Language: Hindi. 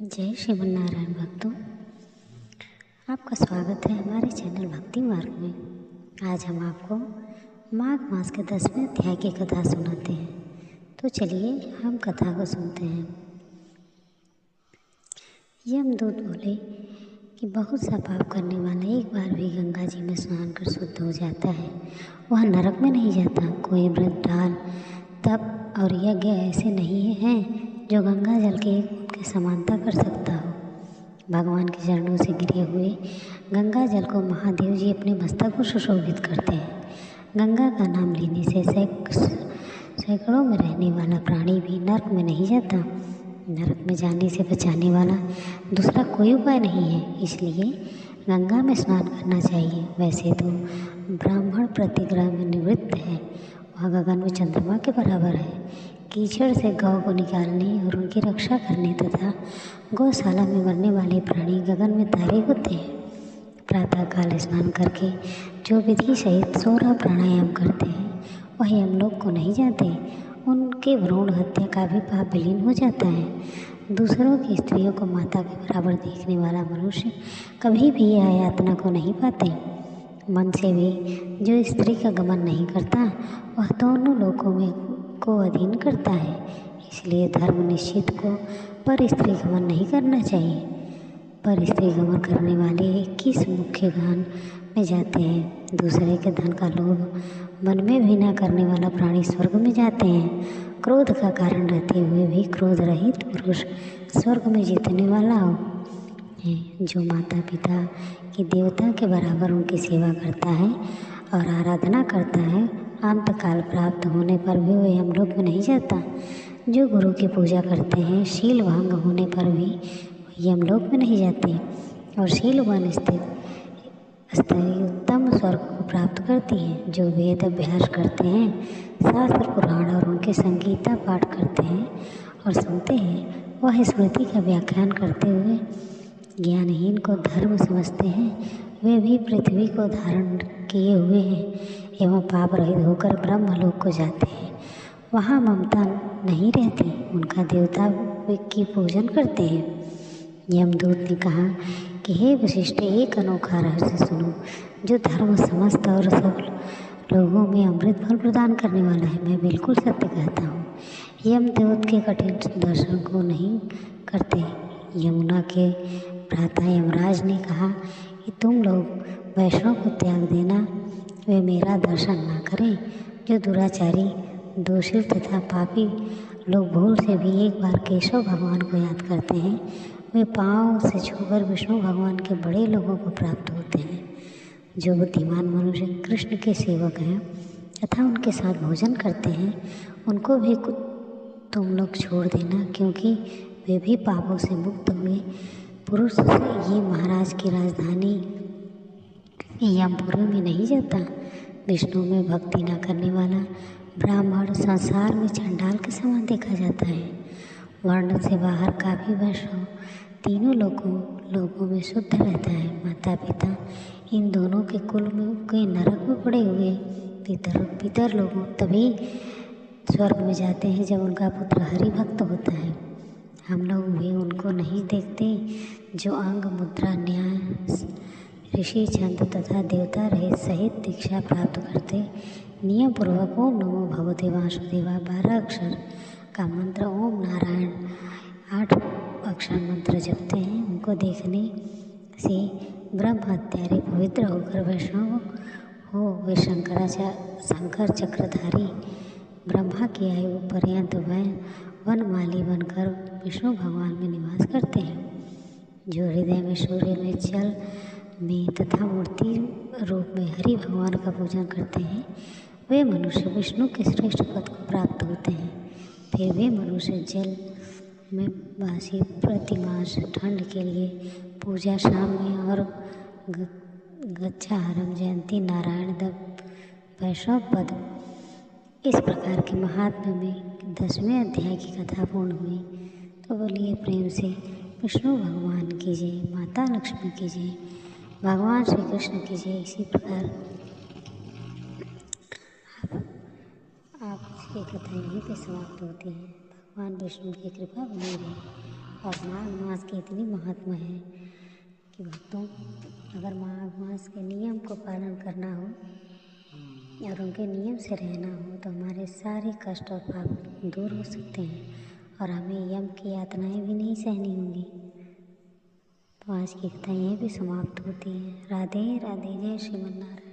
जय श्रीमन नारायण भक्तों, आपका स्वागत है हमारे चैनल भक्ति मार्ग में। आज हम आपको माघ मास के 10वें अध्याय की कथा सुनाते हैं। तो चलिए हम कथा को सुनते हैं। यमदूत बोले कि बहुत सा पाप करने वाला एक बार भी गंगा जी में स्नान कर शुद्ध हो जाता है, वह नरक में नहीं जाता। कोई व्रत, दान, तप और यज्ञ ऐसे नहीं हैं जो गंगा जल के एक बूंद की समानता कर सकता हो। भगवान के चरणों से गिरे हुए गंगा जल को महादेव जी अपने मस्तक को सुशोभित करते हैं। गंगा का नाम लेने से सैकड़ों में रहने वाला प्राणी भी नरक में नहीं जाता। नरक में जाने से बचाने वाला दूसरा कोई उपाय नहीं है, इसलिए गंगा में स्नान करना चाहिए। वैसे तो ब्राह्मण प्रतिग्रह में निवृत्त है, वह गगन में चंद्रमा के बराबर है। कीचड़ से गौ को निकालने और उनकी रक्षा करने तथा गौशाला में मरने वाले प्राणी गगन में तारे होते हैं। प्रातःकाल स्नान करके जो विधि सहित 16 प्राणायाम करते हैं वह यमलोक को नहीं जाते। उनके भ्रूण हत्या का भी पाप विलीन हो जाता है। दूसरों की स्त्रियों को माता के बराबर देखने वाला मनुष्य कभी भी यह यातना को नहीं पाते। मन से भी जो स्त्री का गमन नहीं करता वह दोनों लोकों में को अधीन करता है। इसलिए धर्म निश्चित को पर स्त्री गमन नहीं करना चाहिए। पर स्त्री गमन करने वाले 21 मुख्य गहन में जाते हैं। दूसरे के धन का लोभ मन में भी न करने वाला प्राणी स्वर्ग में जाते हैं। क्रोध का कारण रहते हुए भी क्रोध रहित पुरुष स्वर्ग में जीतने वाला हो है। जो माता पिता की देवता के बराबर उनकी सेवा करता है और आराधना करता है, अंतकाल प्राप्त होने पर भी वह यमलोक में नहीं जाता। जो गुरु की पूजा करते हैं, शील भंग होने पर भी यमलोक में नहीं जाते और शीलवान स्त्री उत्तम स्वर्ग को प्राप्त करती है। जो वेद अभ्यास करते हैं, शास्त्र पुराण और उनके संगीता पाठ करते हैं और सुनते हैं, वह स्मृति का व्याख्यान करते हुए ज्ञानहीन को धर्म समझते हैं। वे भी पृथ्वी को धारण किए हुए हैं एवं पाप रहित होकर ब्रह्मलोक को जाते हैं। वहाँ ममता नहीं रहती, उनका देवता की पूजन करते हैं। यमदूत ने कहा कि हे वशिष्ठ, एक अनोखा रहस्य सुनो जो धर्म समस्त और सब लोगों में अमृत फल प्रदान करने वाला है। मैं बिल्कुल सत्य कहता हूँ। यमदूत के कठिन दर्शन को नहीं करते। यमुना के भ्राता यमराज ने कहा कि तुम लोग वैष्णव को त्याग देना, वे मेरा दर्शन ना करें। जो दुराचारी, दोषी तथा पापी लोग भूल से भी एक बार केशव भगवान को याद करते हैं, वे पाँव से छूकर विष्णु भगवान के बड़े लोगों को प्राप्त होते हैं। जो बुद्धिमान मनुष्य कृष्ण के सेवक हैं तथा उनके साथ भोजन करते हैं, उनको भी तुम लोग छोड़ देना, क्योंकि वे भी पापों से मुक्त हुए पुरुष से ये महाराज की राजधानी यमपुरी में नहीं जाता। विष्णु में भक्ति न करने वाला ब्राह्मण संसार में चंडाल के समान देखा जाता है। वर्ण से बाहर का भी वैष्णव तीनों लोगों में शुद्ध रहता है। माता पिता इन दोनों के कुल में के नरक में पड़े हुए पितर लोगों तभी स्वर्ग में जाते हैं जब उनका पुत्र हरि भक्त होता है। हम लोग भी उनको नहीं देखते जो अंग मुद्रा, न्यास, ऋषि, छंद तथा देवता रहित सहित दीक्षा प्राप्त करते नियम पूर्वक ओम नमो भगवते वासुदेवा 12 अक्षर का मंत्र, ओम नारायण 8 अक्षर मंत्र जपते हैं। उनको देखने से ब्रह्म हत्यारे पवित्र होकर वैष्णव हो वे शंकर चक्रधारी ब्रह्मा की आयु पर्यंत वनमाली बनकर विष्णु भगवान में निवास करते हैं। जो हृदय में, सूर्य में, जल में तथा मूर्ति रूप में हरि भगवान का पूजन करते हैं, वे मनुष्य विष्णु के श्रेष्ठ पद को प्राप्त होते हैं। फिर वे मनुष्य जल में वासी प्रतिमास ठंड के लिए पूजा शाम में और गच्छाहरम जयंती नारायण दत्त वैष्णव पद। इस प्रकार के महात्म्य में 10वें अध्याय की कथा पूर्ण हुई। तो बोलिए प्रेम से विष्णु भगवान की जय, माता लक्ष्मी की जय, भगवान श्री कृष्ण की जय। इसी प्रकार आपकी कथा यहीं पे समाप्त होती है। भगवान विष्णु की कृपा बनी रहे। और माघ मास की इतनी महात्मा है कि भक्तों, अगर माघ मास के नियम को पालन करना हो और उनके नियम से रहना हो तो हमारे सारे कष्ट और पाप दूर हो सकते हैं और हमें यम की यातनाएं भी नहीं सहनी होंगी। तो आज की कथा यहीं भी समाप्त होती है। राधे राधे, जय श्रीमन नारायण।